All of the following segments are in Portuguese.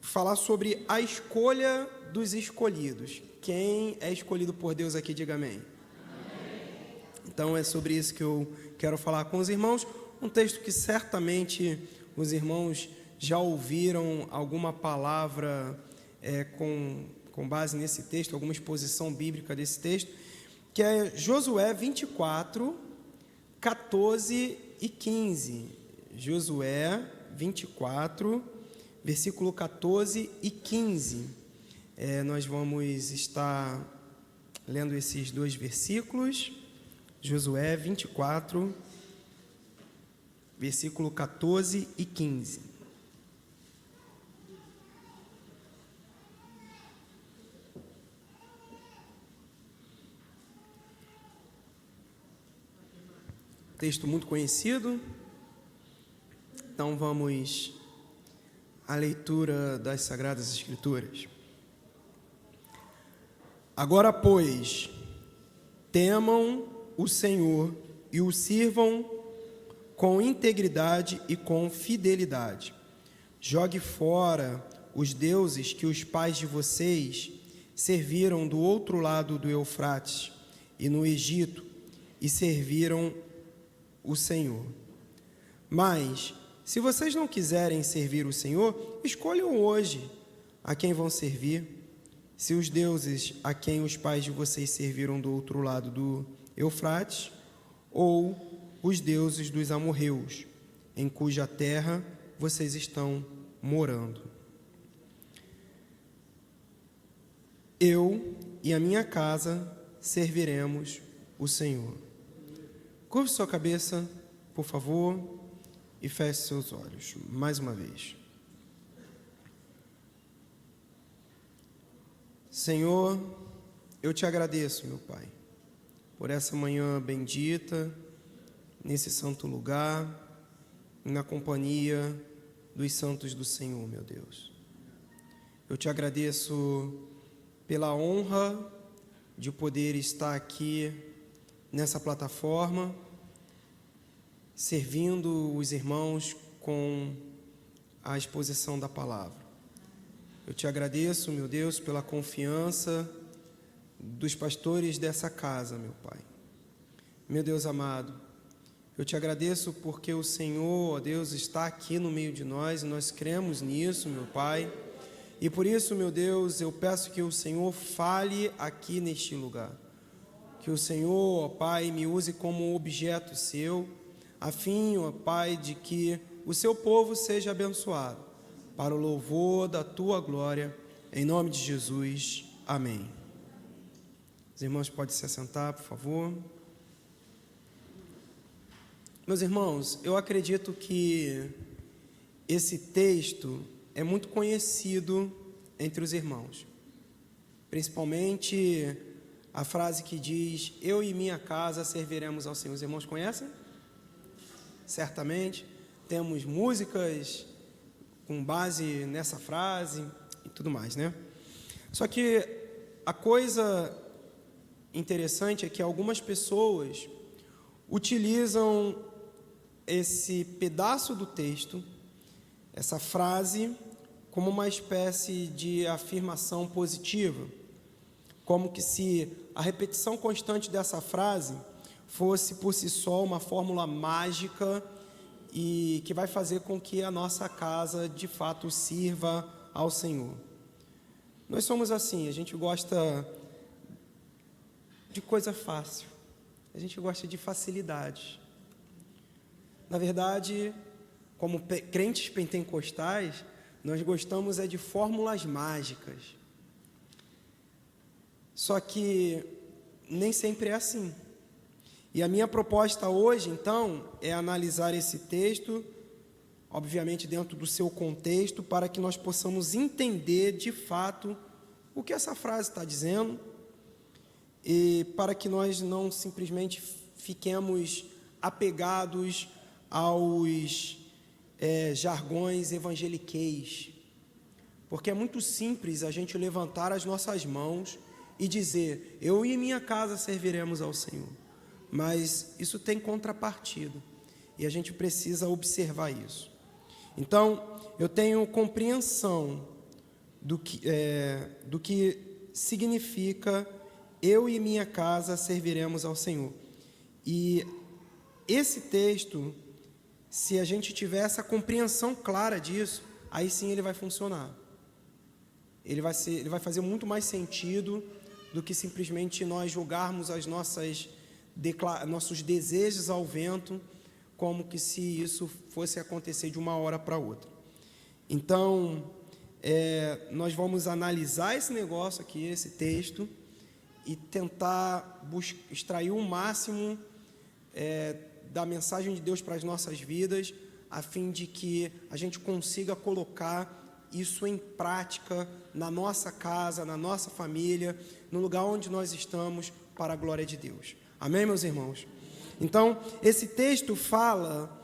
falar sobre a escolha dos escolhidos. Quem é escolhido por Deus aqui, diga amém. Então é sobre isso que eu quero falar com os irmãos. Um texto que certamente os irmãos já ouviram alguma palavra com base nesse texto, alguma exposição bíblica desse texto, que é Josué 24, 14 e 15. Josué 24, versículo 14 e 15. Nós vamos estar lendo esses dois versículos. Josué 24, versículo 14 e 15. Texto muito conhecido. Então vamos à leitura das Sagradas Escrituras. Agora, pois, temam o Senhor e o sirvam com integridade e com fidelidade. Jogue fora os deuses que os pais de vocês serviram do outro lado do Eufrates e no Egito e serviram o Senhor. Mas, se vocês não quiserem servir o Senhor, escolham hoje a quem vão servir. Se os deuses a quem os pais de vocês serviram do outro lado do Eufrates, ou os deuses dos amorreus, em cuja terra vocês estão morando. Eu e a minha casa serviremos o Senhor. Curve sua cabeça, por favor, e feche seus olhos, mais uma vez. Senhor, eu te agradeço, meu Pai, por essa manhã bendita, nesse santo lugar, na companhia dos santos do Senhor, meu Deus. Eu te agradeço pela honra de poder estar aqui nessa plataforma, servindo os irmãos com a exposição da palavra. Eu te agradeço, meu Deus, pela confiança dos pastores dessa casa, meu Pai. Meu Deus amado, eu te agradeço porque o Senhor, ó Deus, está aqui no meio de nós e nós cremos nisso, meu Pai. E por isso, meu Deus, eu peço que o Senhor fale aqui neste lugar. Que o Senhor, ó Pai, me use como objeto seu, a fim, ó Pai, de que o seu povo seja abençoado, para o louvor da tua glória, em nome de Jesus. Amém. Os irmãos podem se assentar, por favor. Meus irmãos, eu acredito que esse texto é muito conhecido entre os irmãos, principalmente a frase que diz: eu e minha casa serviremos ao Senhor. Os irmãos conhecem? Certamente. Temos músicas com base nessa frase e tudo mais, né? Só que a coisa interessante é que algumas pessoas utilizam esse pedaço do texto, essa frase, como uma espécie de afirmação positiva, como que se a repetição constante dessa frase fosse por si só uma fórmula mágica e que vai fazer com que a nossa casa de fato sirva ao Senhor. Nós somos assim, a gente gosta de coisa fácil, a gente gosta de facilidade. Na verdade, como crentes pentecostais, nós gostamos de fórmulas mágicas. Só que nem sempre é assim. E a minha proposta hoje, então, é analisar esse texto, obviamente dentro do seu contexto, para que nós possamos entender de fato o que essa frase está dizendo e para que nós não simplesmente fiquemos apegados aos jargões evangeliqueis, porque é muito simples a gente levantar as nossas mãos e dizer: eu e minha casa serviremos ao Senhor, mas isso tem contrapartida e a gente precisa observar isso. Então, eu tenho compreensão do que significa eu e minha casa serviremos ao Senhor. E esse texto, se a gente tiver essa compreensão clara disso, aí sim ele vai funcionar. Ele vai fazer muito mais sentido do que simplesmente nós jogarmos as nossos desejos ao vento, como que se isso fosse acontecer de uma hora para outra. Então, nós vamos analisar esse negócio aqui, esse texto, e tentar extrair o máximo da mensagem de Deus para as nossas vidas, a fim de que a gente consiga colocar isso em prática na nossa casa, na nossa família, no lugar onde nós estamos, para a glória de Deus. Amém, meus irmãos? Então, esse texto fala,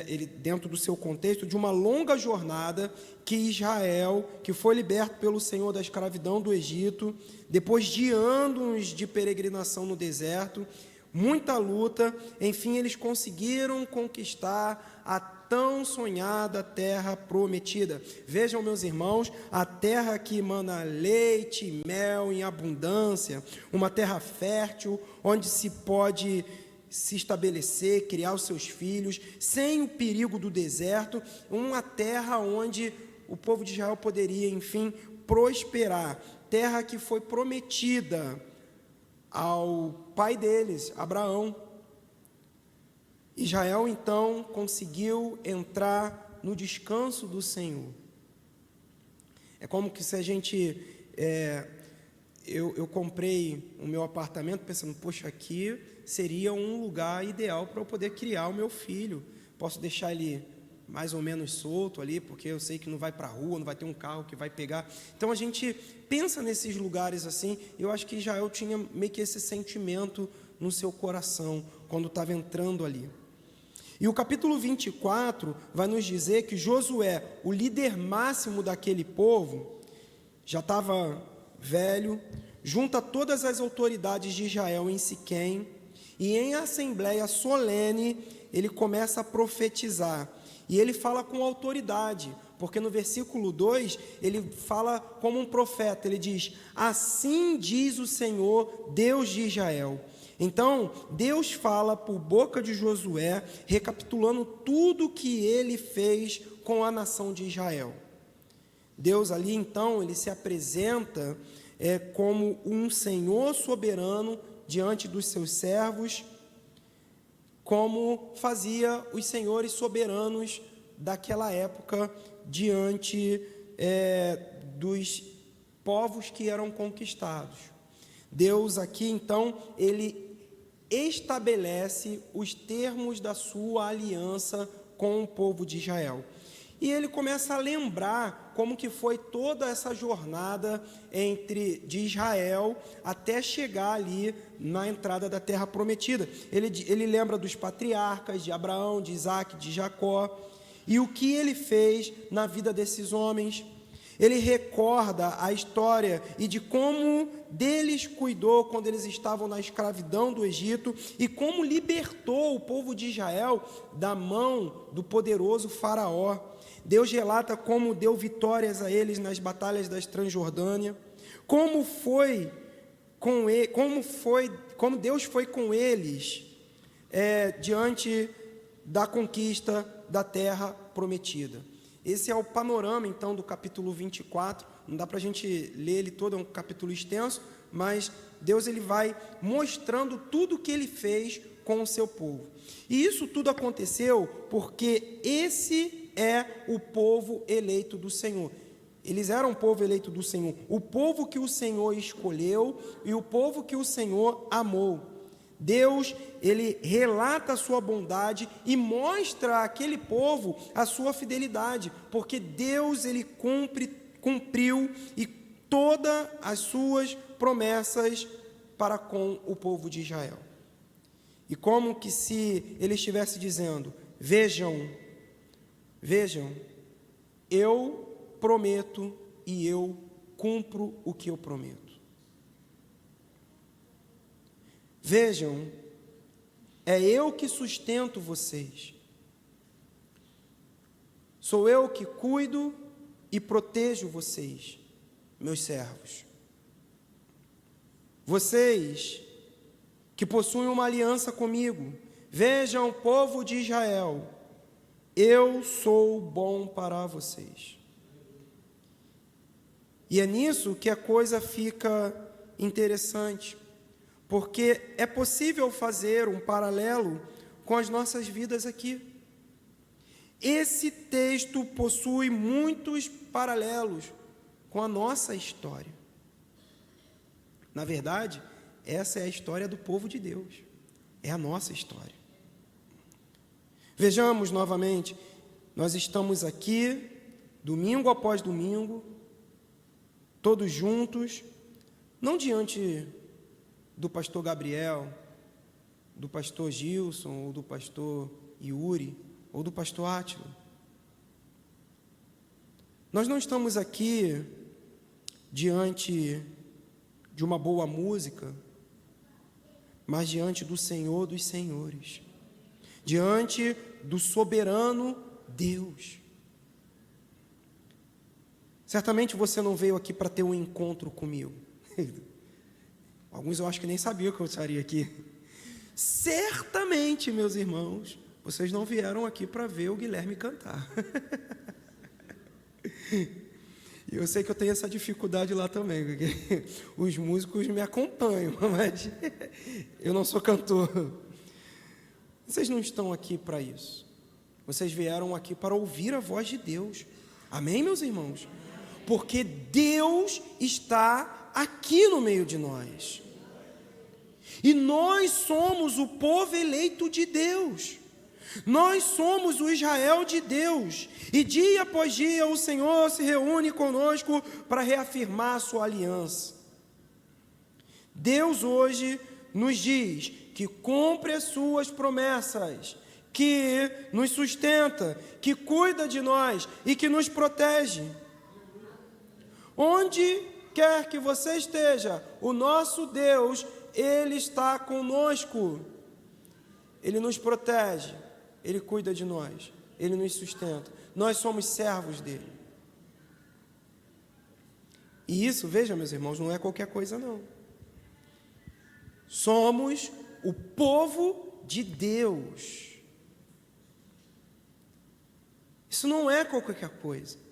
ele, dentro do seu contexto, de uma longa jornada que Israel, que foi liberto pelo Senhor da escravidão do Egito, depois de anos de peregrinação no deserto, muita luta, enfim, eles conseguiram conquistar a tão sonhada terra prometida. Vejam, meus irmãos, a terra que emana leite e mel em abundância, uma terra fértil, onde se pode se estabelecer, criar os seus filhos, sem o perigo do deserto, uma terra onde o povo de Israel poderia, enfim, prosperar, terra que foi prometida ao pai deles, Abraão. Israel, então, conseguiu entrar no descanso do Senhor. É como que se a gente... Eu comprei o meu apartamento pensando, poxa, aqui seria um lugar ideal para eu poder criar o meu filho. Posso deixar ele mais ou menos solto ali, porque eu sei que não vai para a rua, não vai ter um carro que vai pegar. Então, a gente pensa nesses lugares assim. Eu acho que Israel tinha meio que esse sentimento no seu coração, quando estava entrando ali. E o capítulo 24 vai nos dizer que Josué, o líder máximo daquele povo, já estava velho, junta todas as autoridades de Israel em Siquém, e em assembleia solene, ele começa a profetizar. E ele fala com autoridade, porque no versículo 2, ele fala como um profeta, ele diz, assim diz o Senhor, Deus de Israel. Então, Deus fala por boca de Josué, recapitulando tudo que ele fez com a nação de Israel. Deus ali, então, ele se apresenta como um Senhor soberano diante dos seus servos, como fazia os senhores soberanos daquela época diante dos povos que eram conquistados. Deus aqui, então, ele estabelece os termos da sua aliança com o povo de Israel. E ele começa a lembrar como que foi toda essa jornada de Israel até chegar ali na entrada da terra prometida. Ele lembra dos patriarcas, de Abraão, de Isaac, de Jacó, e o que ele fez na vida desses homens. Ele recorda a história e de como deles cuidou quando eles estavam na escravidão do Egito e como libertou o povo de Israel da mão do poderoso Faraó. Deus relata como deu vitórias a eles nas batalhas da Transjordânia, como Deus foi com eles diante da conquista da terra prometida. Esse é o panorama, então, do capítulo 24. Não dá para a gente ler ele todo, é um capítulo extenso, mas Deus ele vai mostrando tudo o que ele fez com o seu povo. E isso tudo aconteceu porque esse é o povo eleito do Senhor. Eles eram o povo eleito do Senhor, o povo que o Senhor escolheu e o povo que o Senhor amou. Deus, ele relata a sua bondade e mostra àquele povo a sua fidelidade, porque Deus, ele cumpriu e todas as suas promessas para com o povo de Israel. E como que se ele estivesse dizendo, vejam, eu prometo e eu cumpro o que eu prometo. Vejam, é eu que sustento vocês. Sou eu que cuido e protejo vocês, meus servos. Vocês que possuem uma aliança comigo, vejam, povo de Israel, eu sou bom para vocês. E é nisso que a coisa fica interessante, porque é possível fazer um paralelo com as nossas vidas aqui. Esse texto possui muitos paralelos com a nossa história. Na verdade, essa é a história do povo de Deus. É a nossa história. Vejamos novamente, nós estamos aqui, domingo após domingo, todos juntos, não diante do pastor Gabriel, do pastor Gilson, ou do pastor Yuri, ou do pastor Átila. Nós não estamos aqui diante de uma boa música, mas diante do Senhor dos Senhores, diante do soberano Deus. Certamente você não veio aqui para ter um encontro comigo. Alguns eu acho que nem sabiam que eu estaria aqui. Certamente, meus irmãos, vocês não vieram aqui para ver o Guilherme cantar. E eu sei que eu tenho essa dificuldade lá também, porque os músicos me acompanham, mas eu não sou cantor. Vocês não estão aqui para isso. Vocês vieram aqui para ouvir a voz de Deus. Amém, meus irmãos? Porque Deus está aqui no meio de nós. E nós somos o povo eleito de Deus. Nós somos o Israel de Deus. E dia após dia o Senhor se reúne conosco para reafirmar a sua aliança. Deus hoje nos diz que cumpre as suas promessas, que nos sustenta, que cuida de nós e que nos protege. Onde quer que você esteja, o nosso Deus, Ele está conosco. Ele nos protege, Ele cuida de nós, Ele nos sustenta. Nós somos servos dEle. E isso, veja, meus irmãos, não é qualquer coisa, não. Somos o povo de Deus. Isso não é qualquer coisa.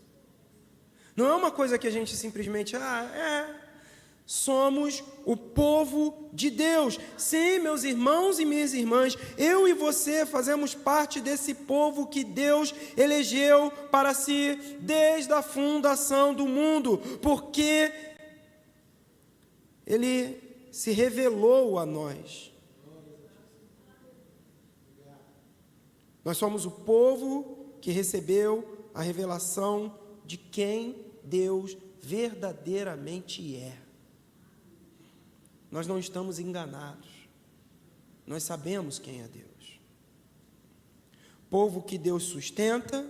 Não é uma coisa que a gente simplesmente, somos o povo de Deus. Sim, meus irmãos e minhas irmãs, eu e você fazemos parte desse povo que Deus elegeu para si desde a fundação do mundo, porque Ele se revelou a nós. Nós somos o povo que recebeu a revelação de quem Deus verdadeiramente é. Nós não estamos enganados. Nós sabemos quem é Deus. Povo que Deus sustenta,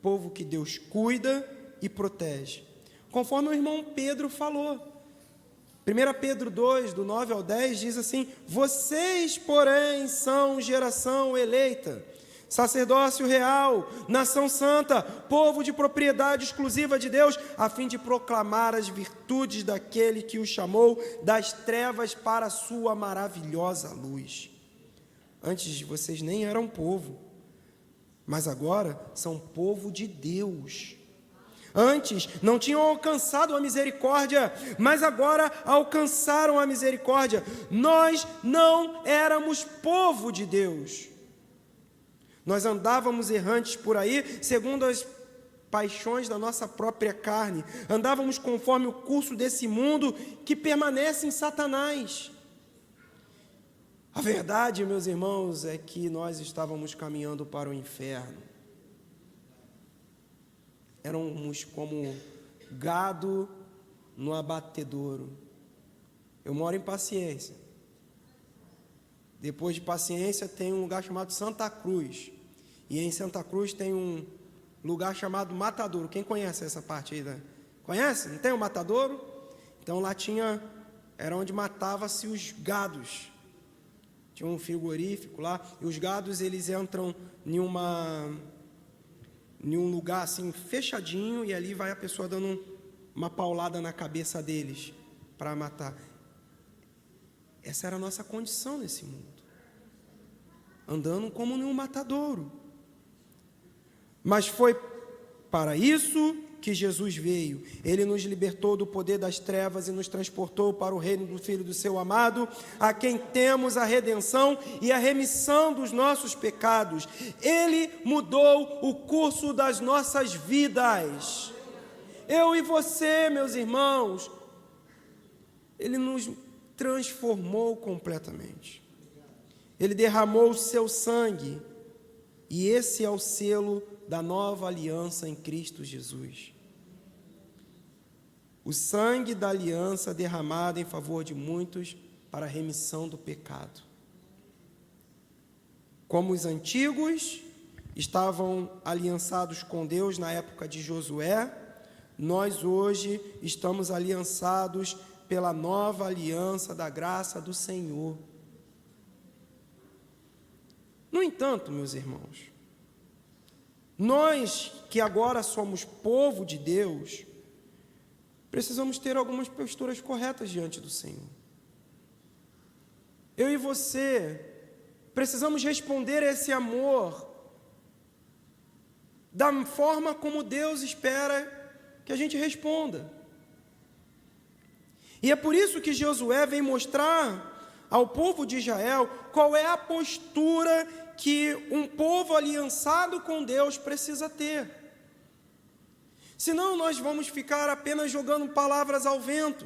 povo que Deus cuida e protege. Conforme o irmão Pedro falou. 1 Pedro 2, do 9 ao 10, diz assim: vocês, porém, são geração eleita, sacerdócio real, nação santa, povo de propriedade exclusiva de Deus, a fim de proclamar as virtudes daquele que o chamou das trevas para a sua maravilhosa luz. Antes vocês nem eram povo, mas agora são povo de Deus. Antes não tinham alcançado a misericórdia, mas agora alcançaram a misericórdia. Nós não éramos povo de Deus. Nós andávamos errantes por aí, segundo as paixões da nossa própria carne. Andávamos conforme o curso desse mundo que permanece em Satanás. A verdade, meus irmãos, é que nós estávamos caminhando para o inferno. Éramos como gado no abatedouro. Eu moro em Paciência. Depois de Paciência tem um lugar chamado Santa Cruz. E em Santa Cruz tem um lugar chamado Matadouro. Quem conhece essa parte aí? Conhece? Não tem o Matadouro? Então lá era onde matava-se os gados. Tinha um frigorífico lá. E os gados, eles entram em um lugar assim fechadinho, e ali vai a pessoa dando uma paulada na cabeça deles para matar. Essa era a nossa condição nesse mundo, andando como num matadouro. Mas foi para isso que Jesus veio. Ele nos libertou do poder das trevas e nos transportou para o reino do Filho do seu amado, a quem temos a redenção e a remissão dos nossos pecados. Ele mudou o curso das nossas vidas. Eu e você, meus irmãos, Ele nos transformou completamente. Ele derramou o seu sangue, e esse é o selo da nova aliança em Cristo Jesus. O sangue da aliança derramado em favor de muitos para a remissão do pecado. Como os antigos estavam aliançados com Deus na época de Josué, nós hoje estamos aliançados pela nova aliança da graça do Senhor. No entanto, meus irmãos, nós que agora somos povo de Deus, precisamos ter algumas posturas corretas diante do Senhor. Eu e você precisamos responder a esse amor da forma como Deus espera que a gente responda. E é por isso que Josué vem mostrar ao povo de Israel qual é a postura que um povo aliançado com Deus precisa ter. Senão nós vamos ficar apenas jogando palavras ao vento,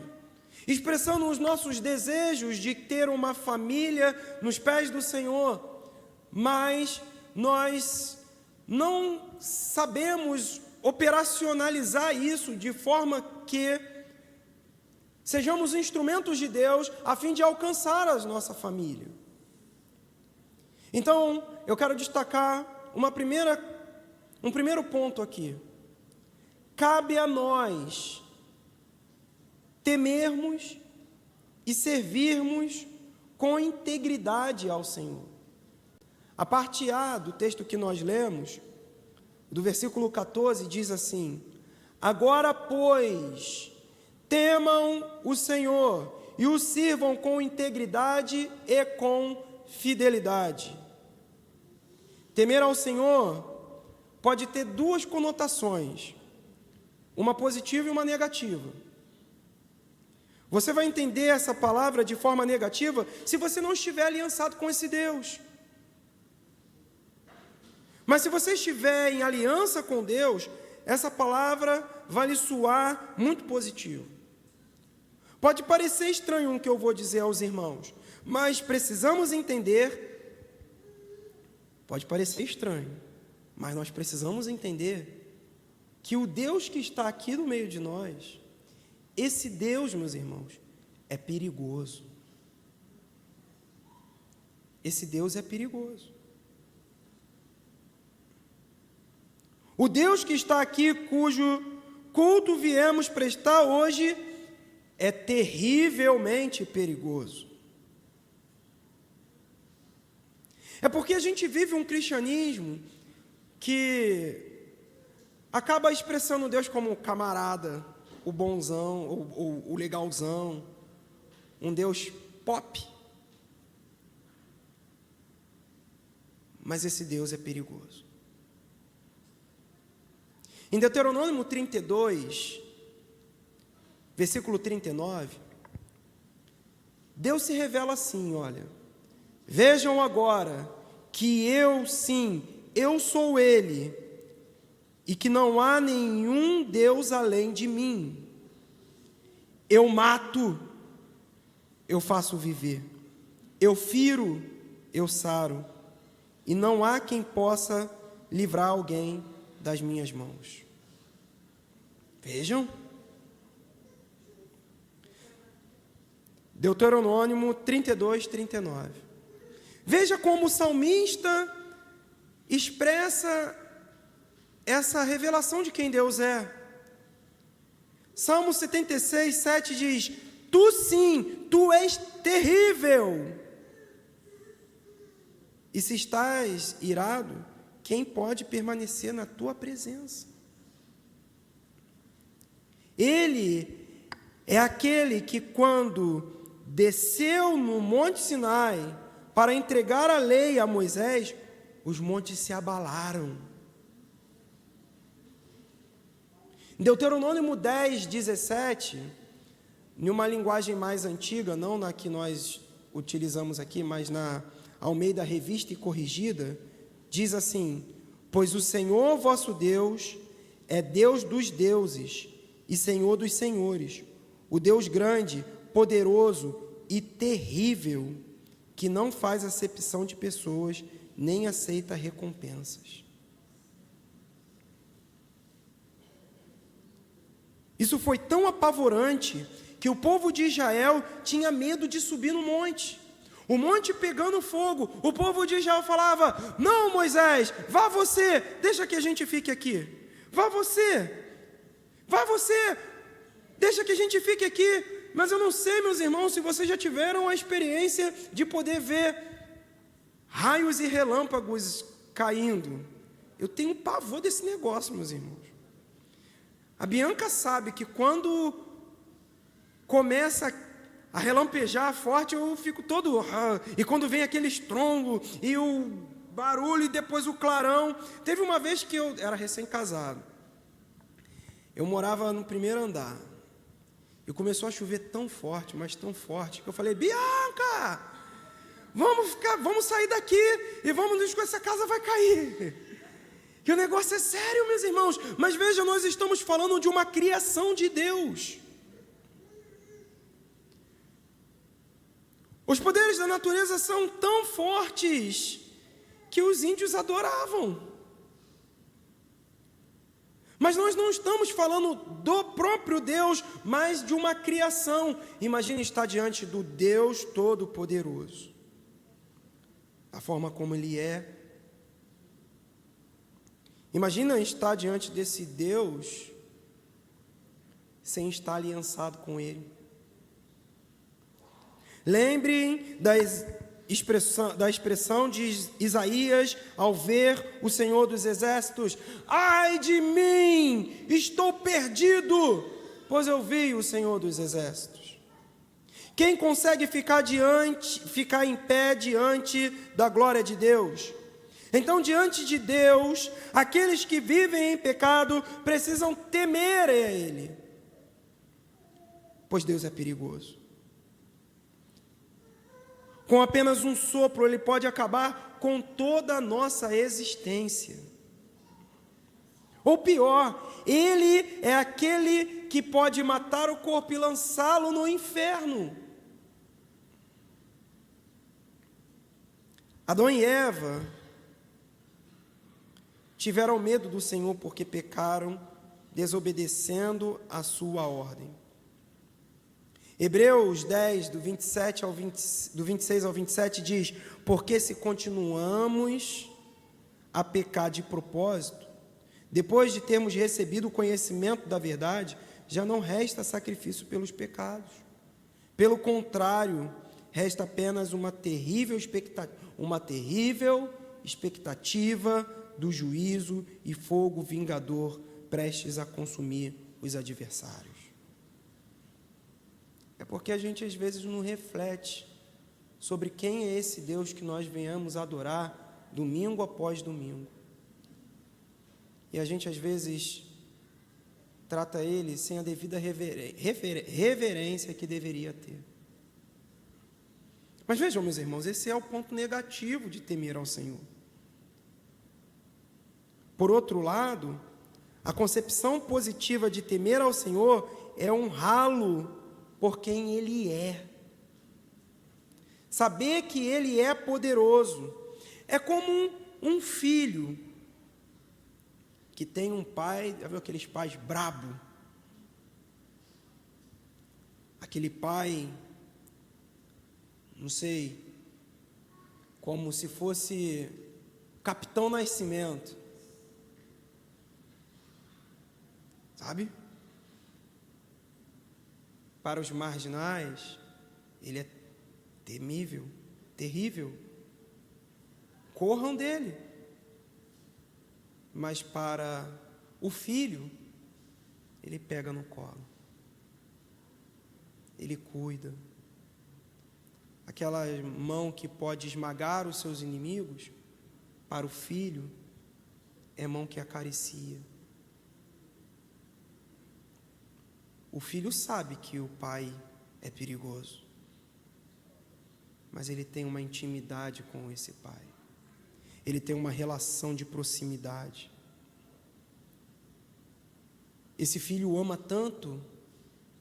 expressando os nossos desejos de ter uma família nos pés do Senhor, mas nós não sabemos operacionalizar isso de forma que sejamos instrumentos de Deus a fim de alcançar a nossa família. Então, eu quero destacar um primeiro ponto aqui. Cabe a nós temermos e servirmos com integridade ao Senhor. A parte A do texto que nós lemos, do versículo 14, diz assim: agora, pois, temam o Senhor e o sirvam com integridade e com fidelidade. Temer ao Senhor pode ter duas conotações, uma positiva e uma negativa. Você vai entender essa palavra de forma negativa se você não estiver aliançado com esse Deus. Mas se você estiver em aliança com Deus, essa palavra vai lhe soar muito positivo. Pode parecer estranho o que eu vou dizer aos irmãos, mas precisamos entender, pode parecer estranho, mas nós precisamos entender que o Deus que está aqui no meio de nós, esse Deus, meus irmãos, é perigoso. Esse Deus é perigoso. O Deus que está aqui, cujo culto viemos prestar hoje, é terrivelmente perigoso. É porque a gente vive um cristianismo que acaba expressando Deus como camarada, o bonzão, o legalzão, um Deus pop. Mas esse Deus é perigoso. Em Deuteronômio 32, versículo 39, Deus se revela assim, olha: vejam agora que eu, sim, eu sou Ele, e que não há nenhum Deus além de mim. Eu mato, eu faço viver. Eu firo, eu saro. E não há quem possa livrar alguém das minhas mãos. Vejam. Deuteronômio 32, 39. Veja como o salmista expressa essa revelação de quem Deus é. Salmo 76, 7 diz: tu sim, tu és terrível. E se estás irado, quem pode permanecer na tua presença? Ele é aquele que, quando desceu no Monte Sinai para entregar a lei a Moisés, os montes se abalaram. Deuteronômio 10, 17, em uma linguagem mais antiga, não na que nós utilizamos aqui, mas na Almeida Revista e Corrigida, diz assim: pois o Senhor vosso Deus é Deus dos deuses e Senhor dos senhores, o Deus grande, poderoso e terrível, que não faz acepção de pessoas, nem aceita recompensas. Isso foi tão apavorante que o povo de Israel tinha medo de subir no monte. O monte pegando fogo, o povo de Israel falava: não, Moisés, vá você, deixa que a gente fique aqui. Vá você, deixa que a gente fique aqui. Mas eu não sei, meus irmãos, se vocês já tiveram a experiência de poder ver raios e relâmpagos caindo. Eu tenho pavor desse negócio, meus irmãos. A Bianca sabe que quando começa a relampejar forte, eu fico todo... E quando vem aquele estrondo, e o barulho, e depois o clarão... Teve uma vez que eu era recém-casado. Eu morava no primeiro andar. E começou a chover tão forte, mas tão forte, que eu falei: Bianca, vamos sair daqui, e vamos, que essa casa vai cair. Que o negócio é sério, meus irmãos. Mas veja, nós estamos falando de uma criação de Deus. Os poderes da natureza são tão fortes que os índios adoravam. Mas nós não estamos falando do próprio Deus, mas de uma criação. Imagine estar diante do Deus Todo-Poderoso, a forma como Ele é. Imagina estar diante desse Deus sem estar aliançado com Ele. Lembrem da expressão de Isaías ao ver o Senhor dos Exércitos: ai de mim, estou perdido, pois eu vi o Senhor dos Exércitos. Quem consegue ficar em pé diante da glória de Deus? Então, diante de Deus, aqueles que vivem em pecado precisam temer a Ele, pois Deus é perigoso. Com apenas um sopro, Ele pode acabar com toda a nossa existência. Ou pior, Ele é aquele que pode matar o corpo e lançá-lo no inferno. Adão e Eva tiveram medo do Senhor porque pecaram, desobedecendo a sua ordem. Hebreus 10, do 26 ao 27 diz: porque se continuamos a pecar de propósito, depois de termos recebido o conhecimento da verdade, já não resta sacrifício pelos pecados. Pelo contrário, resta apenas uma terrível expectativa do juízo e fogo vingador prestes a consumir os adversários. É porque a gente às vezes não reflete sobre quem é esse Deus que nós venhamos adorar domingo após domingo. E a gente às vezes trata Ele sem a devida reverência que deveria ter. Mas vejam, meus irmãos, esse é o ponto negativo de temer ao Senhor. Por outro lado, a concepção positiva de temer ao Senhor é honrá-lo por quem Ele é. Saber que Ele é poderoso. É como um filho que tem um pai, já viu aqueles pais brabo? Aquele pai, não sei, como se fosse Capitão Nascimento. Sabe? Para os marginais, ele é temível, terrível. Corram dele. mas para o filho, ele pega no colo, ele cuida. Aquela mão que pode esmagar os seus inimigos, para o filho, é mão que acaricia. O filho sabe que o pai é perigoso, mas ele tem uma intimidade com esse pai. Ele tem uma relação de proximidade. Esse filho ama tanto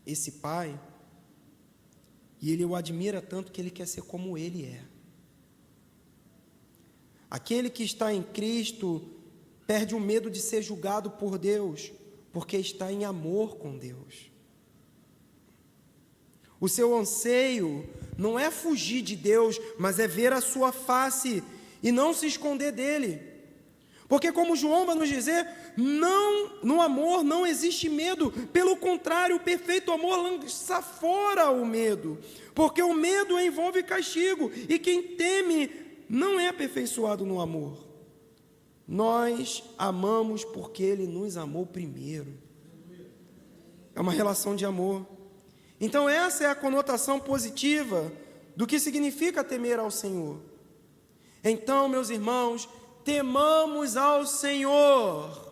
esse pai, e ele o admira tanto que ele quer ser como ele é. Aquele que está em Cristo perde o medo de ser julgado por Deus, porque está em amor com Deus. O seu anseio não é fugir de Deus, mas é ver a sua face e não se esconder dele. Porque, como João vai nos dizer, no amor não existe medo. Pelo contrário, o perfeito amor lança fora o medo. Porque o medo envolve castigo, e quem teme não é aperfeiçoado no amor. Nós amamos porque Ele nos amou primeiro. É uma relação de amor. Então essa é a conotação positiva do que significa temer ao Senhor. Então, meus irmãos, temamos ao Senhor.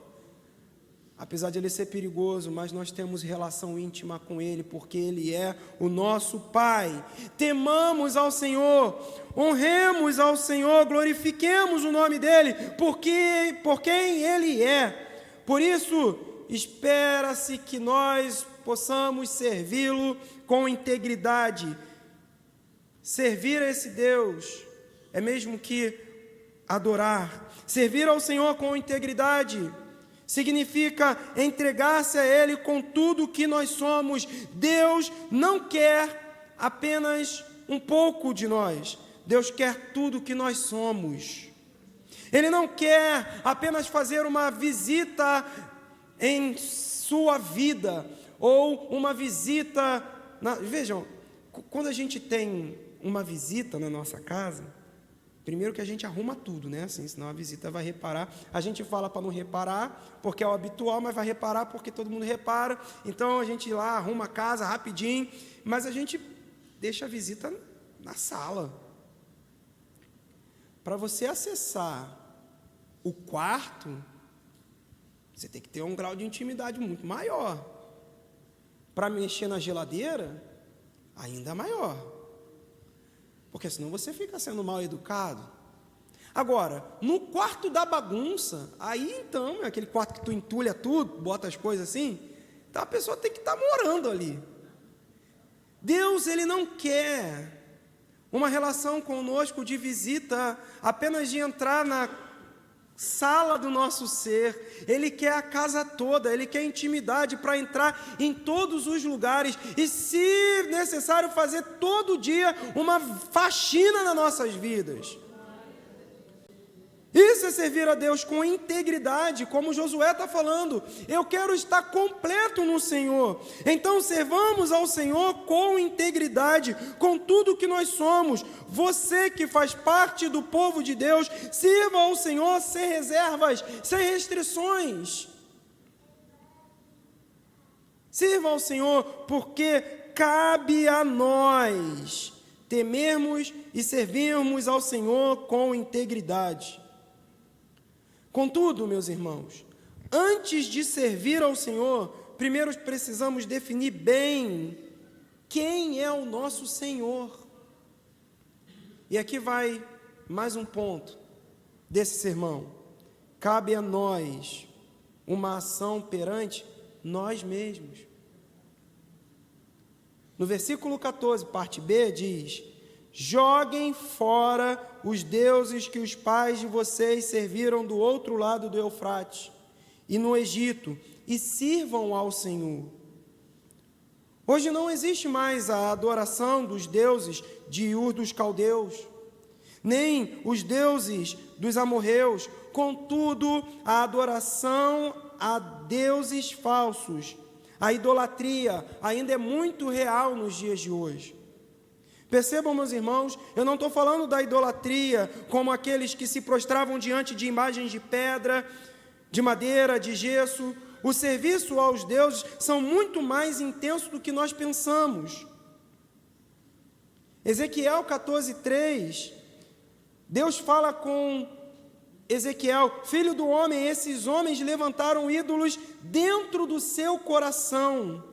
Apesar de Ele ser perigoso, mas nós temos relação íntima com Ele, porque Ele é o nosso Pai. Temamos ao Senhor, honremos ao Senhor, glorifiquemos o nome dEle, por quem Ele é. Por isso, espera-se que nós possamos servi-lo com integridade. Servir a esse Deus é mesmo que adorar. Servir ao Senhor com integridade significa entregar-se a Ele com tudo o que nós somos. Deus não quer apenas um pouco de nós. Deus quer tudo o que nós somos. Ele não quer apenas fazer uma visita em sua vida, ou uma visita... Vejam, quando a gente tem uma visita na nossa casa, primeiro que a gente arruma tudo, né? Assim, senão a visita vai reparar. A gente fala para não reparar, porque é o habitual, mas vai reparar porque todo mundo repara. Então a gente lá arruma a casa rapidinho, mas a gente deixa a visita na sala. Para você acessar o quarto, você tem que ter um grau de intimidade muito maior. Para mexer na geladeira, ainda maior. Porque senão você fica sendo mal educado. Agora, no quarto da bagunça, aí então, é aquele quarto que tu entulha tudo, bota as coisas assim, então a pessoa tem que estar morando ali. Deus, Ele não quer uma relação conosco de visita, apenas de entrar na sala do nosso ser. Ele quer a casa toda, Ele quer intimidade para entrar em todos os lugares, e se necessário fazer todo dia uma faxina nas nossas vidas. Isso é servir a Deus com integridade, como Josué está falando. Eu quero estar completo no Senhor. Então servamos ao Senhor com integridade, com tudo que nós somos. Você que faz parte do povo de Deus, sirva ao Senhor sem reservas, sem restrições. Sirva ao Senhor porque cabe a nós temermos e servirmos ao Senhor com integridade. Contudo, meus irmãos, antes de servir ao Senhor, primeiro precisamos definir bem quem é o nosso Senhor. E aqui vai mais um ponto desse sermão. Cabe a nós uma ação perante nós mesmos. No versículo 14, parte B, diz: joguem fora os deuses que os pais de vocês serviram do outro lado do Eufrates e no Egito, e sirvam ao Senhor. Hoje não existe mais a adoração dos deuses de Ur dos caldeus, nem os deuses dos amorreus. Contudo, a adoração a deuses falsos, a idolatria, ainda é muito real nos dias de hoje. Percebam, meus irmãos, eu não estou falando da idolatria como aqueles que se prostravam diante de imagens de pedra, de madeira, de gesso. O serviço aos deuses são muito mais intensos do que nós pensamos. Ezequiel 14:3, Deus fala com Ezequiel: filho do homem, esses homens levantaram ídolos dentro do seu coração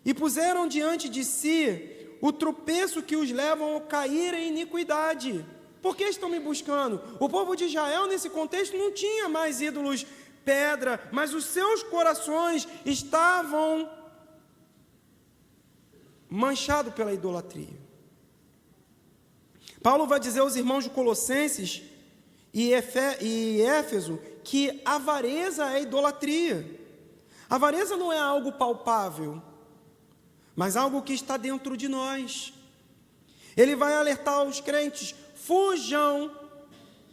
e puseram diante de si o tropeço que os levam a cair em iniquidade. Por que estão me buscando? O povo de Israel, nesse contexto, não tinha mais ídolos pedra, mas os seus corações estavam manchados pela idolatria. Paulo vai dizer aos irmãos de Colossenses e Éfeso que avareza é idolatria. Avareza não é algo palpável, mas algo que está dentro de nós. Ele vai alertar os crentes: fujam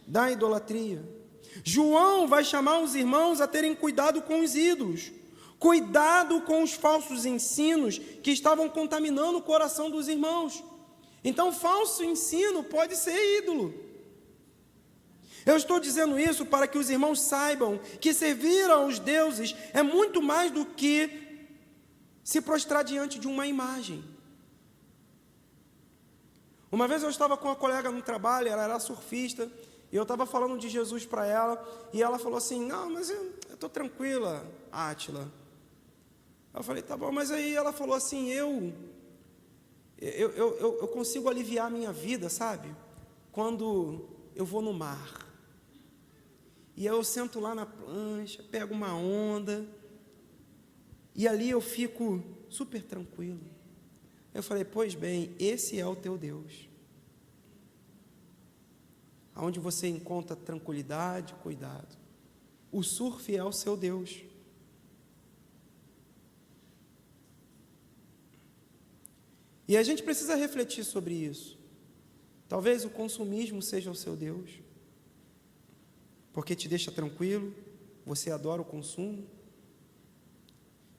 da idolatria. João vai chamar os irmãos a terem cuidado com os ídolos, cuidado com os falsos ensinos que estavam contaminando o coração dos irmãos. Então, falso ensino pode ser ídolo. Eu estou dizendo isso para que os irmãos saibam que servir aos deuses é muito mais do que se prostrar diante de uma imagem. Uma vez eu estava com uma colega no trabalho, ela era surfista, e eu estava falando de Jesus para ela, e ela falou assim: não, mas eu estou tranquila, Átila. Eu falei: tá bom, mas aí ela falou assim: eu consigo aliviar a minha vida, sabe? Quando eu vou no mar. E aí eu sento lá na prancha, pego uma onda, e ali eu fico super tranquilo. Eu falei: pois bem, esse é o teu Deus. Onde você encontra tranquilidade, cuidado. O surf é o seu Deus. E a gente precisa refletir sobre isso. Talvez o consumismo seja o seu Deus, porque te deixa tranquilo, você adora o consumo.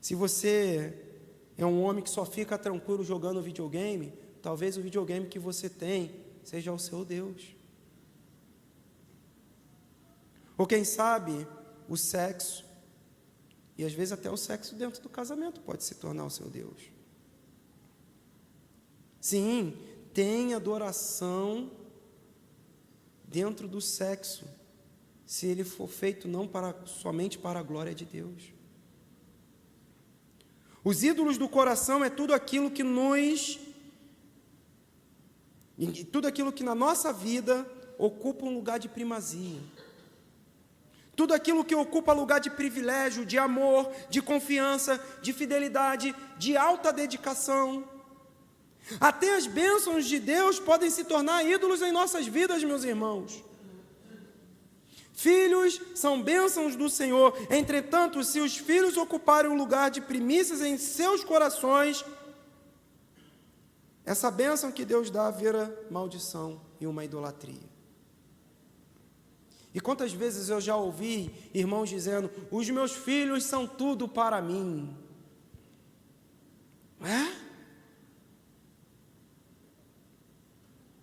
Se você é um homem que só fica tranquilo jogando videogame, talvez o videogame que você tem seja o seu Deus. Ou quem sabe, o sexo, e às vezes até o sexo dentro do casamento pode se tornar o seu Deus. Sim, tem adoração dentro do sexo, se ele for feito não somente para a glória de Deus. Os ídolos do coração é tudo aquilo que na nossa vida ocupa um lugar de primazia. Tudo aquilo que ocupa lugar de privilégio, de amor, de confiança, de fidelidade, de alta dedicação. Até as bênçãos de Deus podem se tornar ídolos em nossas vidas, meus irmãos. Filhos são bênçãos do Senhor. Entretanto, se os filhos ocuparem um lugar de primícias em seus corações, essa bênção que Deus dá vira maldição e uma idolatria. E quantas vezes eu já ouvi irmãos dizendo: os meus filhos são tudo para mim.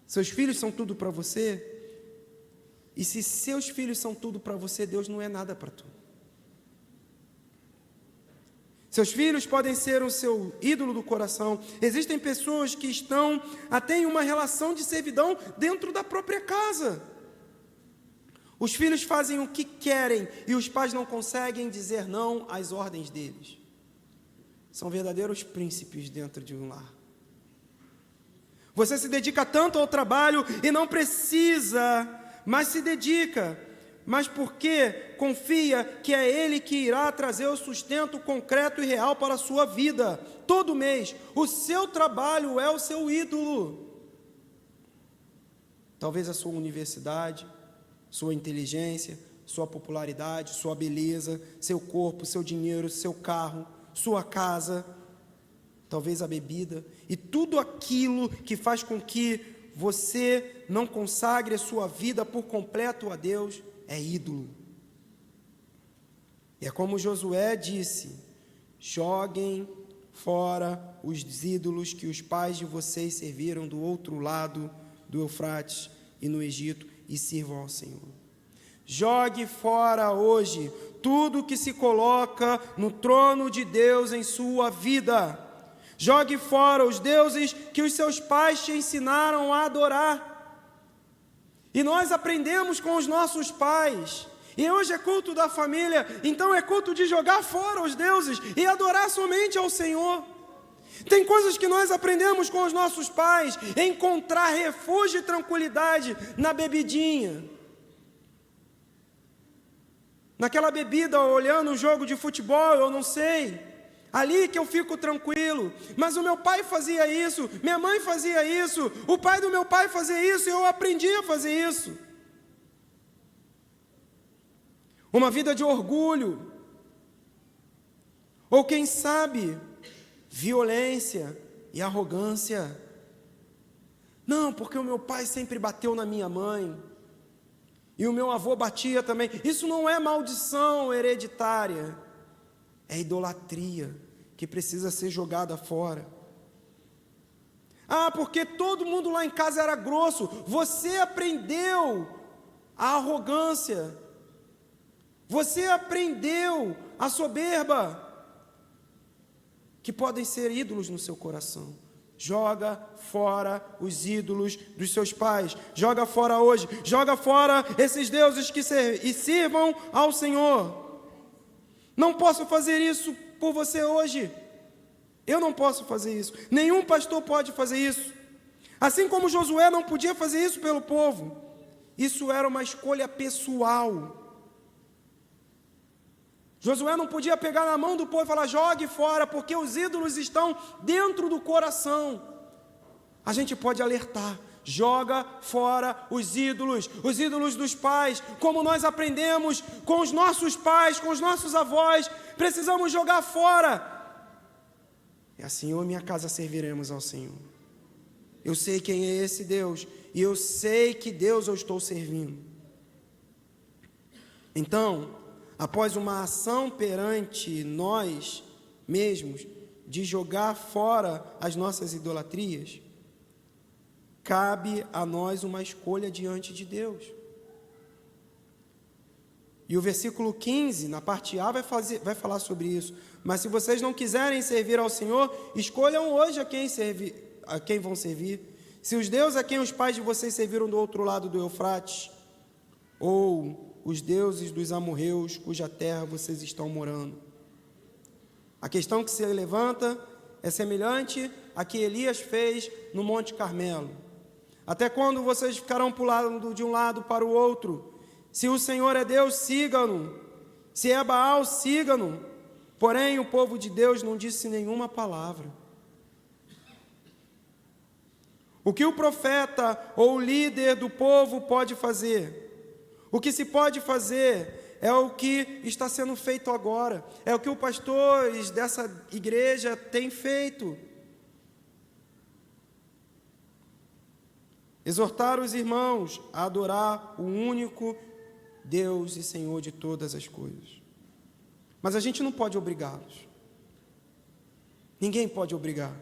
Seus filhos são tudo para você? E se seus filhos são tudo para você, Deus não é nada para tu. Seus filhos podem ser o seu ídolo do coração. Existem pessoas que estão até em uma relação de servidão dentro da própria casa. Os filhos fazem o que querem e os pais não conseguem dizer não às ordens deles. São verdadeiros príncipes dentro de um lar. Você se dedica tanto ao trabalho e não precisa, mas se dedica. Mas porque confia que é Ele que irá trazer o sustento concreto e real para a sua vida. Todo mês, o seu trabalho é o seu ídolo. Talvez a sua universidade, sua inteligência, sua popularidade, sua beleza, seu corpo, seu dinheiro, seu carro, sua casa, talvez a bebida, e tudo aquilo que faz com que você não consagre a sua vida por completo a Deus, é ídolo. E é como Josué disse: joguem fora os ídolos que os pais de vocês serviram do outro lado do Eufrates e no Egito, e sirvam ao Senhor. Jogue fora hoje tudo que se coloca no trono de Deus em sua vida. Jogue fora os deuses que os seus pais te ensinaram a adorar. E nós aprendemos com os nossos pais. E hoje é culto da família, então é culto de jogar fora os deuses e adorar somente ao Senhor. Tem coisas que nós aprendemos com os nossos pais, encontrar refúgio e tranquilidade na bebidinha. Naquela bebida, olhando um jogo de futebol, eu não sei. Ali que eu fico tranquilo. Mas o meu pai fazia isso, minha mãe fazia isso, o pai do meu pai fazia isso, e eu aprendi a fazer isso. Uma vida de orgulho. Ou quem sabe, violência e arrogância. Não, porque o meu pai sempre bateu na minha mãe. E o meu avô batia também. Isso não é maldição hereditária. É idolatria que precisa ser jogada fora. Ah, porque todo mundo lá em casa era grosso. Você aprendeu a arrogância. Você aprendeu a soberba. Que podem ser ídolos no seu coração. Joga fora os ídolos dos seus pais. Joga fora hoje. Joga fora esses deuses que sirvam ao Senhor. Não posso fazer isso por você hoje. Eu não posso fazer isso. Nenhum pastor pode fazer isso. Assim como Josué não podia fazer isso pelo povo. Isso era uma escolha pessoal. Josué não podia pegar na mão do povo e falar, jogue fora, porque os ídolos estão dentro do coração. A gente pode alertar, joga fora os ídolos dos pais, como nós aprendemos com os nossos pais, com os nossos avós, precisamos jogar fora. É assim, eu e minha casa serviremos ao Senhor. Eu sei quem é esse Deus, e eu sei que Deus eu estou servindo. Então, após uma ação perante nós mesmos, de jogar fora as nossas idolatrias, cabe a nós uma escolha diante de Deus. E o versículo 15, na parte A, vai falar sobre isso. Mas se vocês não quiserem servir ao Senhor, escolham hoje a quem vão servir. Se os deuses a quem os pais de vocês serviram do outro lado do Eufrates, ou os deuses dos amorreus, cuja terra vocês estão morando. A questão que se levanta é semelhante à que Elias fez no Monte Carmelo. Até quando vocês ficarão pulando de um lado para o outro? Se o Senhor é Deus, sigam-no. Se é Baal, sigam-no. Porém, o povo de Deus não disse nenhuma palavra. O que o profeta ou o líder do povo pode fazer? O que se pode fazer é o que está sendo feito agora, é o que os pastores dessa igreja têm feito. Exortar os irmãos a adorar o único Deus e Senhor de todas as coisas. Mas a gente não pode obrigá-los. Ninguém pode obrigar.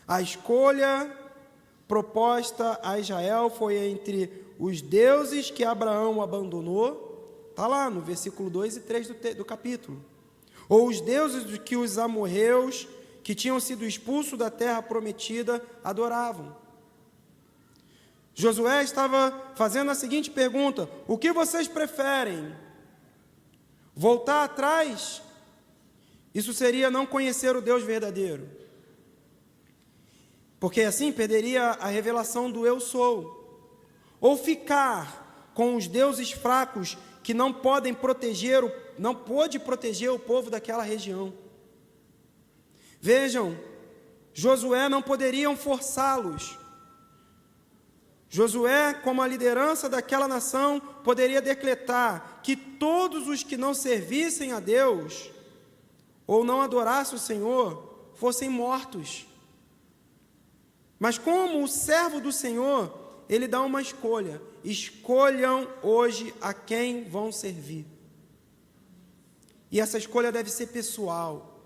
A escolha proposta a Israel foi entre os deuses que Abraão abandonou, está lá no versículo 2 e 3 do capítulo, ou os deuses que os amorreus, que tinham sido expulsos da terra prometida, adoravam. Josué estava fazendo a seguinte pergunta: o que vocês preferem? Voltar atrás? Isso seria não conhecer o Deus verdadeiro, porque assim perderia a revelação do eu sou. Ou ficar com os deuses fracos que não pôde proteger o povo daquela região. Vejam, Josué não poderiam forçá-los. Josué, como a liderança daquela nação, poderia decretar que todos os que não servissem a Deus ou não adorassem o Senhor fossem mortos. Mas como o servo do Senhor, ele dá uma escolha: escolham hoje a quem vão servir. E essa escolha deve ser pessoal.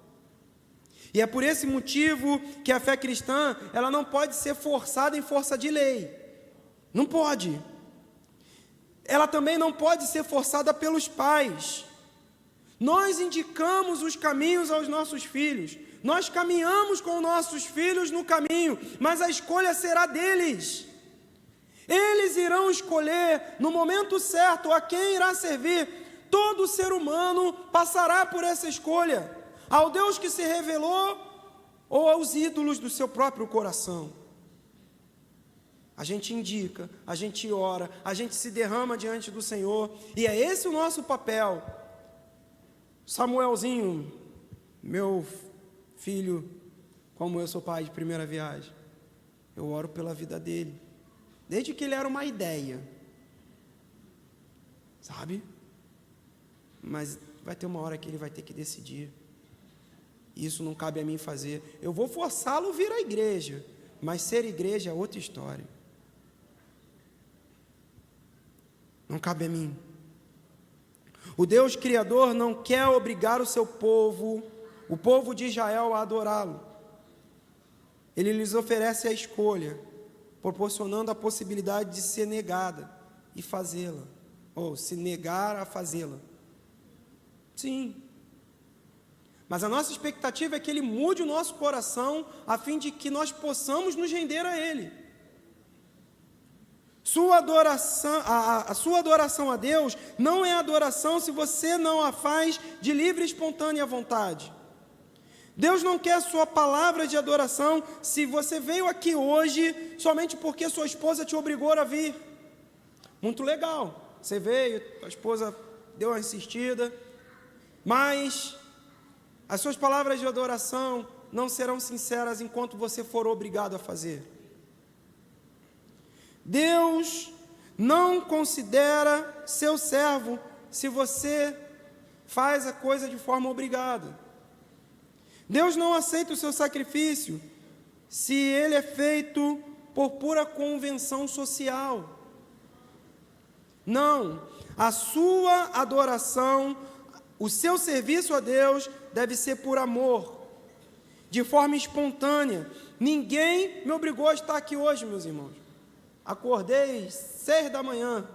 E é por esse motivo que a fé cristã, ela não pode ser forçada em força de lei. Não pode. Ela também não pode ser forçada pelos pais. Nós indicamos os caminhos aos nossos filhos. Nós caminhamos com nossos filhos no caminho, mas a escolha será deles. Eles irão escolher no momento certo a quem irá servir. Todo ser humano passará por essa escolha, ao Deus que se revelou ou aos ídolos do seu próprio coração. A gente indica, a gente ora, a gente se derrama diante do Senhor, e é esse o nosso papel. Samuelzinho, meu filho, como eu sou pai de primeira viagem, eu oro pela vida dele, desde que ele era uma ideia, sabe? Mas vai ter uma hora que ele vai ter que decidir. Isso não cabe a mim fazer. Eu vou forçá-lo a vir à igreja, mas ser igreja é outra história. Não cabe a mim. O Deus Criador não quer obrigar o seu povo, o povo de Israel, a adorá-lo. Ele lhes oferece a escolha, proporcionando a possibilidade de ser negada e fazê-la, ou se negar a fazê-la. Sim. Mas a nossa expectativa é que Ele mude o nosso coração, a fim de que nós possamos nos render a Ele. A sua adoração a Deus não é adoração se você não a faz de livre e espontânea vontade. Deus não quer a sua palavra de adoração se você veio aqui hoje somente porque sua esposa te obrigou a vir. Muito legal, você veio, a esposa deu uma insistida, mas as suas palavras de adoração não serão sinceras enquanto você for obrigado a fazer. Deus não considera seu servo se você faz a coisa de forma obrigada. Deus não aceita o seu sacrifício se ele é feito por pura convenção social. Não, a sua adoração, o seu serviço a Deus deve ser por amor, de forma espontânea. Ninguém me obrigou a estar aqui hoje, meus irmãos. Acordei 6 da manhã,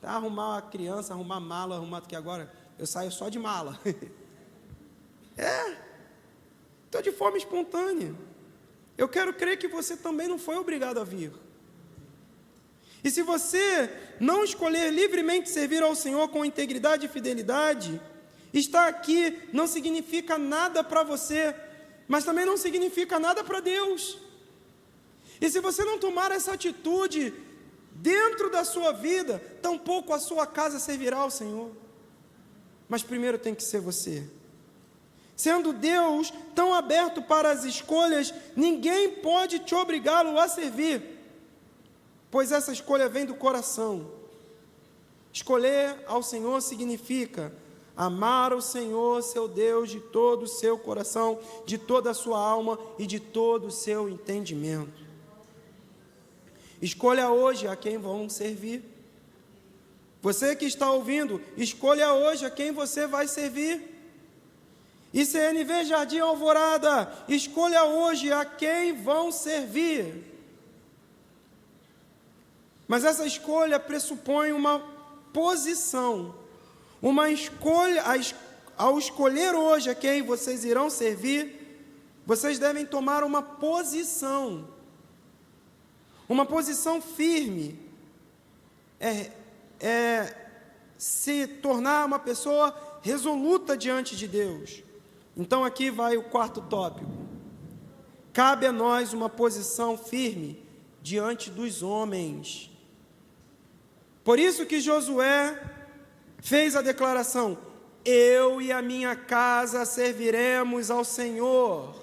para arrumar a criança, arrumar mala, porque agora eu saio só de mala. Estou de forma espontânea. Eu quero crer que você também não foi obrigado a vir. E se você não escolher livremente servir ao Senhor com integridade e fidelidade, estar aqui não significa nada para você, mas também não significa nada para Deus. E se você não tomar essa atitude dentro da sua vida, tampouco a sua casa servirá ao Senhor. Mas primeiro tem que ser você. Sendo Deus tão aberto para as escolhas, ninguém pode te obrigá-lo a servir, pois essa escolha vem do coração. Escolher ao Senhor significa amar o Senhor, seu Deus, de todo o seu coração, de toda a sua alma e de todo o seu entendimento. Escolha hoje a quem vão servir. Você que está ouvindo, escolha hoje a quem você vai servir. ICNV Jardim Alvorada, escolha hoje a quem vão servir. Mas essa escolha pressupõe uma posição, uma escolha. Ao escolher hoje a quem vocês irão servir, vocês devem tomar uma posição firme, se tornar uma pessoa resoluta diante de Deus. Então aqui vai o quarto tópico. Cabe a nós uma posição firme diante dos homens. Por isso que Josué fez a declaração: eu e a minha casa serviremos ao Senhor.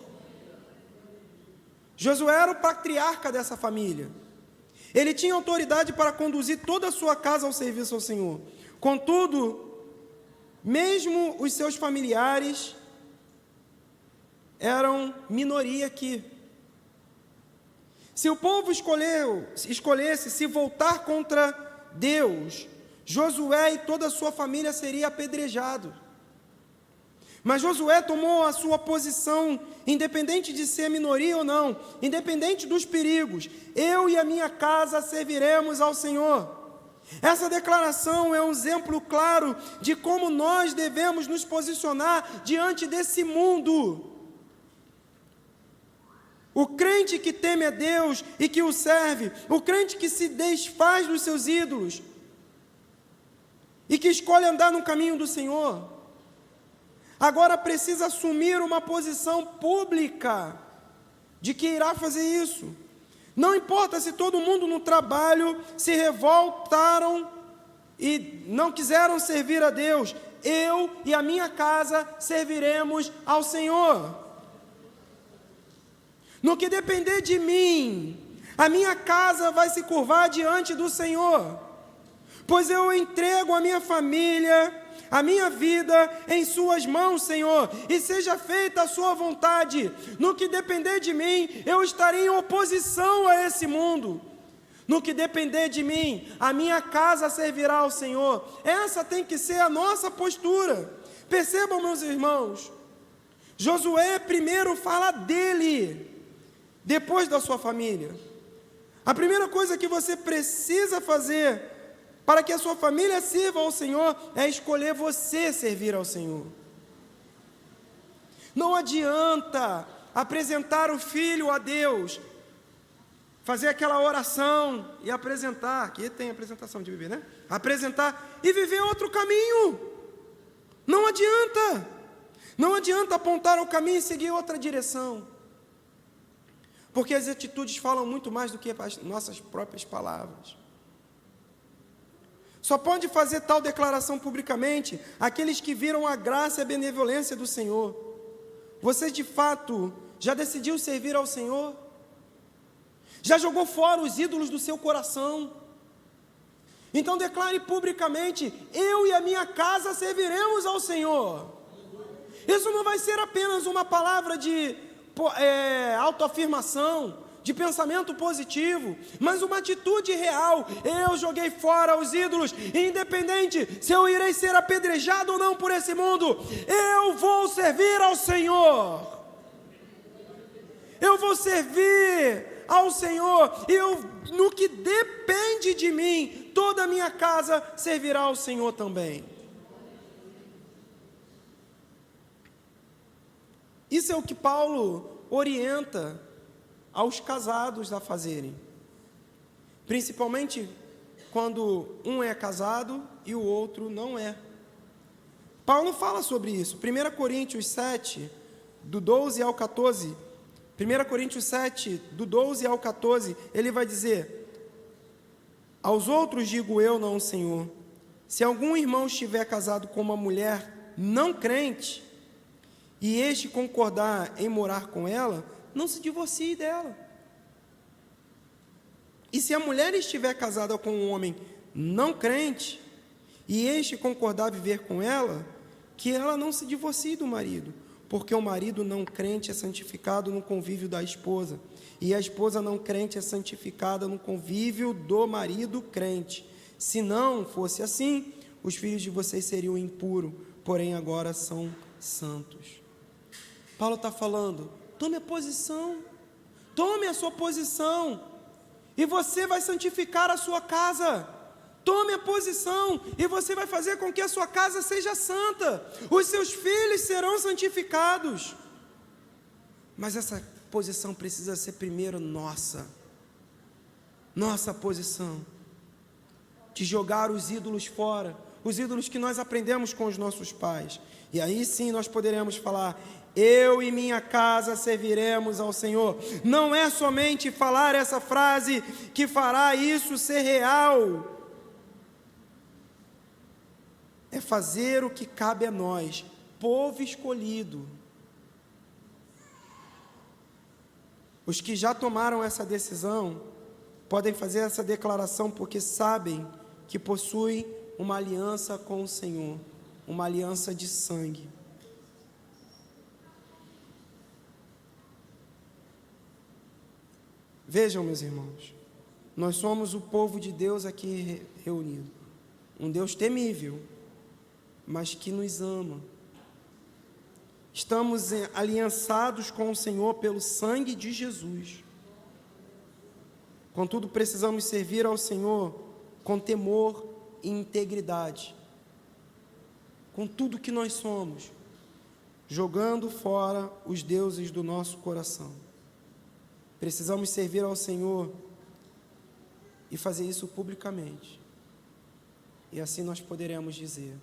Josué era o patriarca dessa família. Ele tinha autoridade para conduzir toda a sua casa ao serviço ao Senhor. Contudo, mesmo os seus familiares eram minoria aqui. Se o povo escolhesse se voltar contra Deus, Josué e toda a sua família seria apedrejado. Mas Josué tomou a sua posição, independente de ser minoria ou não, independente dos perigos. Eu e a minha casa serviremos ao Senhor. Essa declaração é um exemplo claro de como nós devemos nos posicionar diante desse mundo. O crente que teme a Deus e que o serve, o crente que se desfaz dos seus ídolos e que escolhe andar no caminho do Senhor, agora precisa assumir uma posição pública de que irá fazer isso. Não importa se todo mundo no trabalho se revoltaram e não quiseram servir a Deus, eu e a minha casa serviremos ao Senhor. No que depender de mim, a minha casa vai se curvar diante do Senhor, pois eu entrego a minha família, a minha vida em suas mãos, Senhor, e seja feita a sua vontade. No que depender de mim, eu estarei em oposição a esse mundo. No que depender de mim, a minha casa servirá ao Senhor. Essa tem que ser a nossa postura. Percebam, meus irmãos, Josué primeiro fala dele, depois da sua família. A primeira coisa que você precisa fazer para que a sua família sirva ao Senhor é escolher você servir ao Senhor. Não adianta apresentar o filho a Deus, fazer aquela oração e apresentar, aqui tem apresentação de bebê, né? Apresentar e viver outro caminho. Não adianta. Não adianta apontar o caminho e seguir outra direção. Porque as atitudes falam muito mais do que as nossas próprias palavras. Só pode fazer tal declaração publicamente aqueles que viram a graça e a benevolência do Senhor. Você de fato já decidiu servir ao Senhor? Já jogou fora os ídolos do seu coração? Então declare publicamente: eu e a minha casa serviremos ao Senhor. Isso não vai ser apenas uma palavra de autoafirmação, de pensamento positivo, mas uma atitude real. Eu joguei fora os ídolos, independente se eu irei ser apedrejado ou não por esse mundo, eu vou servir ao Senhor. Eu vou servir ao Senhor, e no que depende de mim, toda a minha casa servirá ao Senhor também. Isso é o que Paulo orienta aos casados a fazerem, principalmente quando um é casado e o outro não é. Paulo fala sobre isso, 1 Coríntios 7, do 12 ao 14, 1 Coríntios 7, do 12 ao 14, ele vai dizer: aos outros digo eu, não, Senhor, se algum irmão estiver casado com uma mulher não crente, e este concordar em morar com ela, não se divorcie dela. E se a mulher estiver casada com um homem não crente, e este concordar a viver com ela, que ela não se divorcie do marido, porque o marido não crente é santificado no convívio da esposa, e a esposa não crente é santificada no convívio do marido crente. Se não fosse assim, os filhos de vocês seriam impuros, porém agora são santos. Paulo está falando: tome a posição, tome a sua posição, e você vai santificar a sua casa. Tome a posição, e você vai fazer com que a sua casa seja santa. Os seus filhos serão santificados. Mas essa posição precisa ser primeiro nossa posição, de jogar os ídolos fora, os ídolos que nós aprendemos com os nossos pais. E aí sim nós poderemos falar: eu e minha casa serviremos ao Senhor. Não é somente falar essa frase que fará isso ser real, é fazer o que cabe a nós, povo escolhido. Os que já tomaram essa decisão podem fazer essa declaração porque sabem que possuem uma aliança com o Senhor, uma aliança de sangue. Vejam, meus irmãos, nós somos o povo de Deus aqui reunido, um Deus temível, mas que nos ama. Estamos aliançados com o Senhor pelo sangue de Jesus. Contudo, precisamos servir ao Senhor com temor e integridade, com tudo que nós somos, jogando fora os deuses do nosso coração. Precisamos servir ao Senhor e fazer isso publicamente. E assim nós poderemos dizer: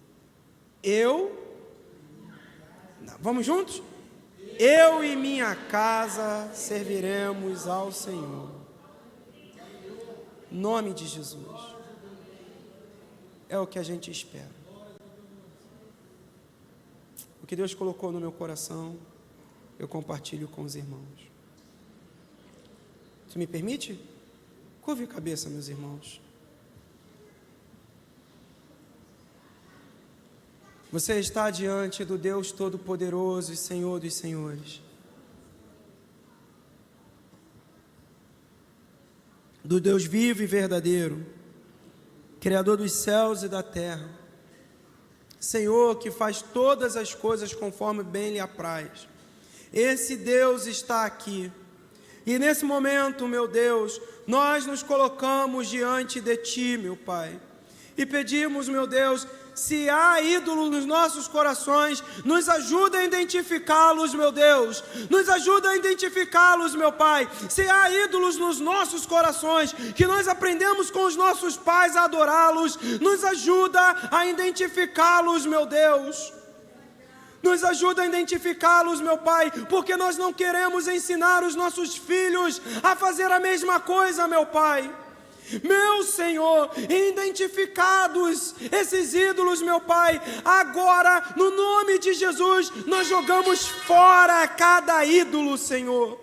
vamos juntos? Eu e minha casa serviremos ao Senhor. Em nome de Jesus. É o que a gente espera. O que Deus colocou no meu coração, eu compartilho com os irmãos. Você me permite? Curve a cabeça, meus irmãos. Você está diante do Deus Todo-Poderoso e Senhor dos Senhores, do Deus vivo e verdadeiro, Criador dos céus e da terra, Senhor que faz todas as coisas conforme bem lhe apraz. Esse Deus está aqui, e nesse momento, meu Deus, nós nos colocamos diante de Ti, meu Pai, e pedimos, meu Deus, se há ídolos nos nossos corações, nos ajuda a identificá-los, meu Deus, nos ajuda a identificá-los, meu Pai. Se há ídolos nos nossos corações, que nós aprendemos com os nossos pais a adorá-los, nos ajuda a identificá-los, meu Deus. Nos ajuda a identificá-los, meu Pai, porque nós não queremos ensinar os nossos filhos a fazer a mesma coisa, meu Pai. Meu Senhor, identificados esses ídolos, meu Pai, agora, no nome de Jesus, nós jogamos fora cada ídolo, Senhor.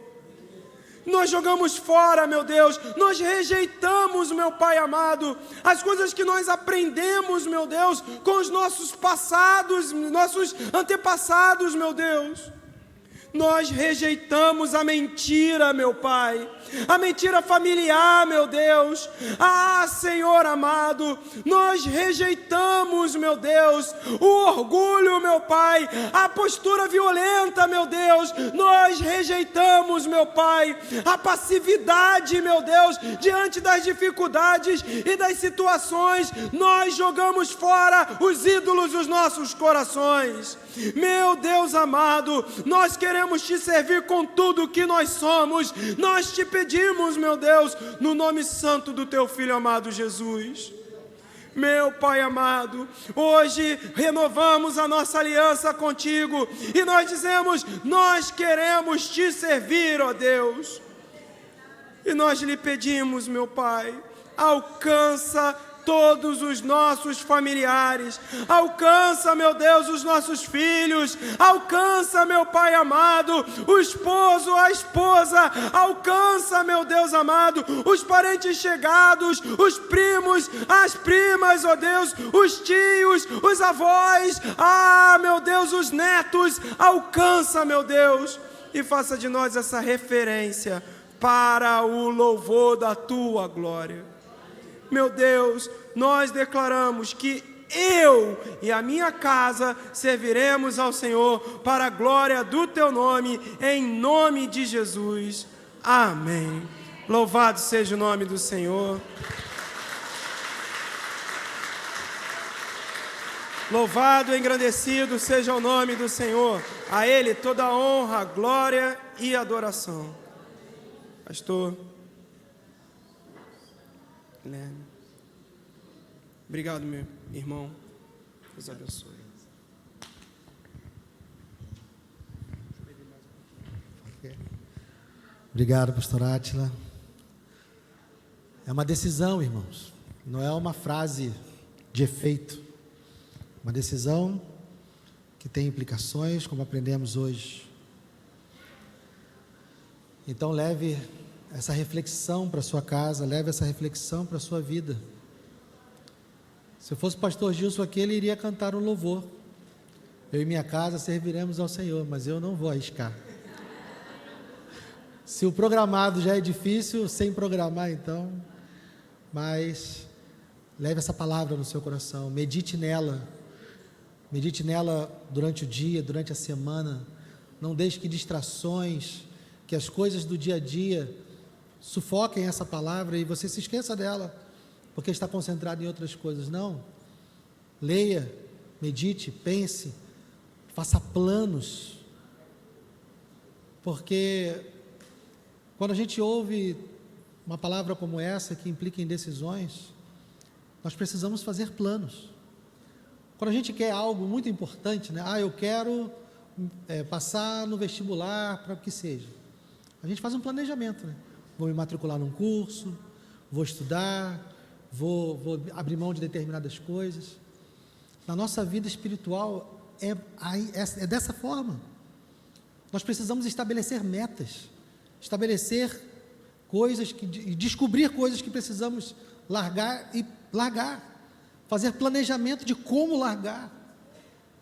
Nós jogamos fora, meu Deus, nós rejeitamos, meu Pai amado, as coisas que nós aprendemos, meu Deus, com os nossos passados, nossos antepassados, meu Deus. Nós rejeitamos a mentira, meu Pai, a mentira familiar, meu Deus. Ah, Senhor amado, nós rejeitamos, meu Deus, o orgulho, meu Pai, a postura violenta, meu Deus. Nós rejeitamos, meu Pai, a passividade, meu Deus, diante das dificuldades e das situações. Nós jogamos fora os ídolos dos nossos corações. Meu Deus amado, nós queremos Te servir com tudo o que nós somos. Nós Te pedimos, meu Deus, no nome santo do Teu Filho amado Jesus. Meu Pai amado, hoje renovamos a nossa aliança contigo e nós dizemos: nós queremos Te servir, ó Deus. E nós lhe pedimos, meu Pai, alcança todos os nossos familiares, alcança, meu Deus, os nossos filhos, alcança, meu Pai amado, o esposo, a esposa, alcança, meu Deus amado, os parentes chegados, os primos, as primas, ó Deus, os tios, os avós, meu Deus, os netos, alcança, meu Deus, e faça de nós essa referência para o louvor da Tua glória. Meu Deus, nós declaramos que eu e a minha casa serviremos ao Senhor para a glória do Teu nome, em nome de Jesus. Amém. Louvado seja o nome do Senhor. Louvado e engrandecido seja o nome do Senhor. A Ele toda a honra, glória e adoração. Pastor Guilherme. Obrigado, meu irmão. Deus abençoe. Obrigado, pastor Átila. É uma decisão, irmãos. Não é uma frase de efeito. Uma decisão que tem implicações, como aprendemos hoje. Então leve essa reflexão para a sua casa, leve essa reflexão para a sua vida. Se eu fosse o pastor Gilson aqui, ele iria cantar um louvor. Eu e minha casa serviremos ao Senhor, mas eu não vou arriscar. Se o programado já é difícil, sem programar então, mas leve essa palavra no seu coração, medite nela durante o dia, durante a semana. Não deixe que distrações, que as coisas do dia a dia sufoquem essa palavra e você se esqueça dela. porque está concentrado em outras coisas. Não. Leia, medite, pense, faça planos. Porque quando a gente ouve uma palavra como essa, que implica em decisões, nós precisamos fazer planos. Quando a gente quer algo muito importante, né? Eu quero passar no vestibular para o que seja. A gente faz um planejamento, né? Vou me matricular num curso, vou estudar, vou abrir mão de determinadas coisas. Na nossa vida espiritual é dessa forma. Nós precisamos estabelecer metas, estabelecer coisas e descobrir coisas que precisamos largar, fazer planejamento de como largar,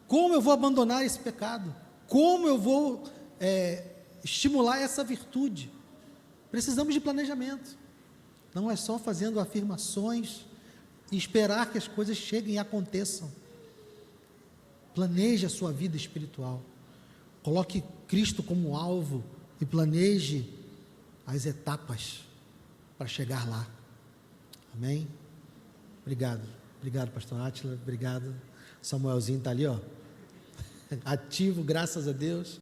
como eu vou abandonar esse pecado, como eu vou estimular essa virtude. Precisamos de planejamento. Não é só fazendo afirmações e esperar que as coisas cheguem e aconteçam. Planeje a sua vida espiritual. Coloque Cristo como alvo e planeje as etapas para chegar lá. Amém? Obrigado. Obrigado, pastor Átila. Obrigado. Samuelzinho está ali, ó. Ativo, graças a Deus.